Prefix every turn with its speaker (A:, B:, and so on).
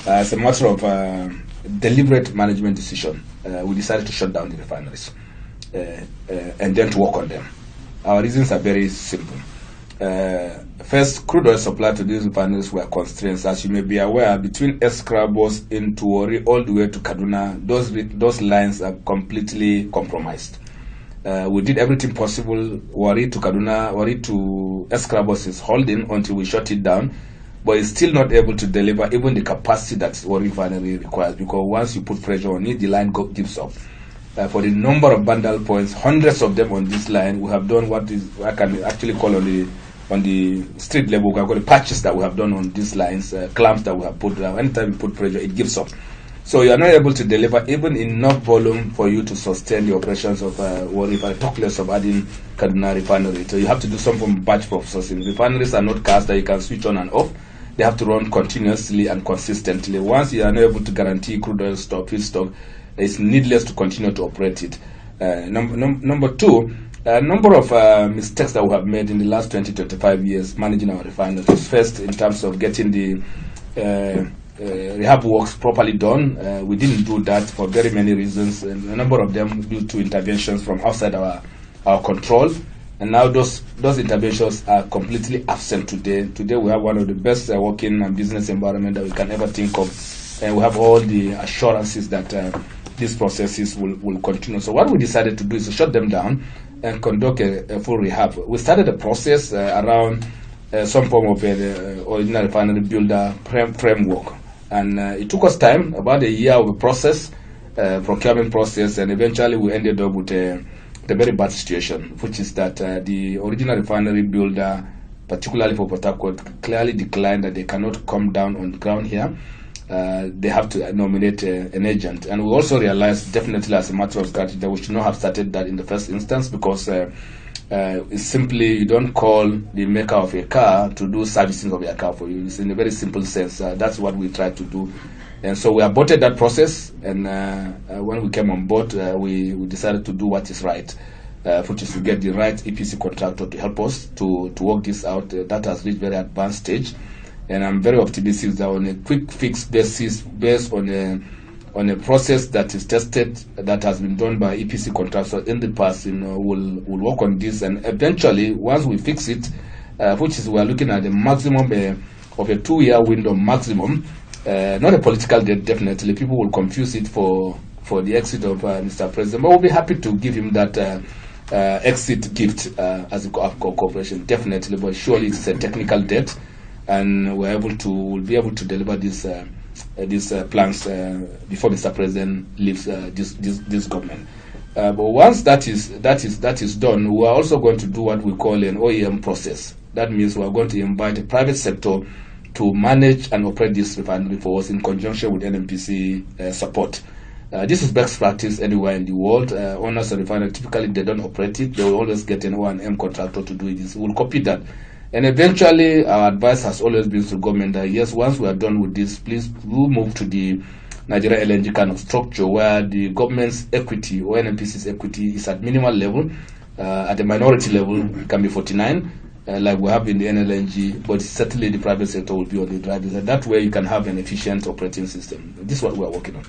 A: As a matter of deliberate management decision, we decided to shut down the refineries and then to work on them. Our reasons are very simple. First, crude oil supply to these refineries were constraints. As you may be aware, between Escrabos into Warri all the way to Kaduna, those lines are completely compromised. We did everything possible. Warri to Kaduna, Warri to Escrabos is holding until we shut it down, but it's still not able to deliver even the capacity that Warri refinery requires, because once you put pressure on it, the line gives up. For the number of bundle points, hundreds of them on this line, we have done what is I can actually call on the street level. We have got the patches that we have done on these lines, clamps that we have put down. Anytime you put pressure, it gives up. So you are not able to deliver even enough volume for you to sustain the operations of Warri, talk less of adding Kaduna refinery. So you have to do some form of batch processing. Refineries are not cars that you can switch on and off. They have to run continuously and consistently. Once you are not able to guarantee crude oil stock, feedstock, it's needless to continue to operate it. Number two, a number of mistakes that we have made in the last 20-25 years managing our refineries. First, in terms of getting the rehab works properly done, we didn't do that for very many reasons, and a number of them due to interventions from outside our control. And now those interventions are completely absent today. Today we have one of the best working and business environment that we can ever think of, and we have all the assurances that these processes will continue. So what we decided to do is to shut them down and conduct a full rehab. We started a process around some form of original refinery builder framework, and it took us time, about a year of a process, procurement process, and eventually we ended up with the very bad situation, which is that the original refinery builder, particularly for Port Harcourt, clearly declined that they cannot come down on the ground here. They have to nominate an agent. And we also realized, definitely as a matter of strategy, that we should not have started that in the first instance, because it's simply, you don't call the maker of a car to do servicing of your car for you. It's in a very simple sense. That's what we tried to do. And so we aborted that process, and when we came on board, we decided to do what is right, which is to get the right EPC contractor to help us to work this out. That has reached very advanced stage. And I'm very optimistic that on a quick fix basis, based on a process that is tested, that has been done by EPC contractors in the past, we'll work on this, and eventually, once we fix it, which is we are looking at a maximum of a 2-year window maximum, not a political date. Definitely, people will confuse it for the exit of Mr. President, but we'll be happy to give him that exit gift as a corporation, definitely. But surely it's a technical debt, and we'll be able to deliver these plans before Mr. President leaves this government. But once that is done, we are also going to do what we call an OEM process. That means we are going to invite the private sector to manage and operate this refinery for us in conjunction with NNPC support. This is best practice anywhere in the world. Owners of refinery, typically they don't operate it. They will always get an O&M contractor to do it. We'll copy that. And eventually, our advice has always been to government that, yes, once we are done with this, please we'll move to the Nigeria LNG kind of structure, where the government's equity or NNPC's equity is at minimal level. At the minority level, it can be 49, like we have in the NLNG, but certainly the private sector will be on the driving side. That way you can have an efficient operating system. This is what we are working on.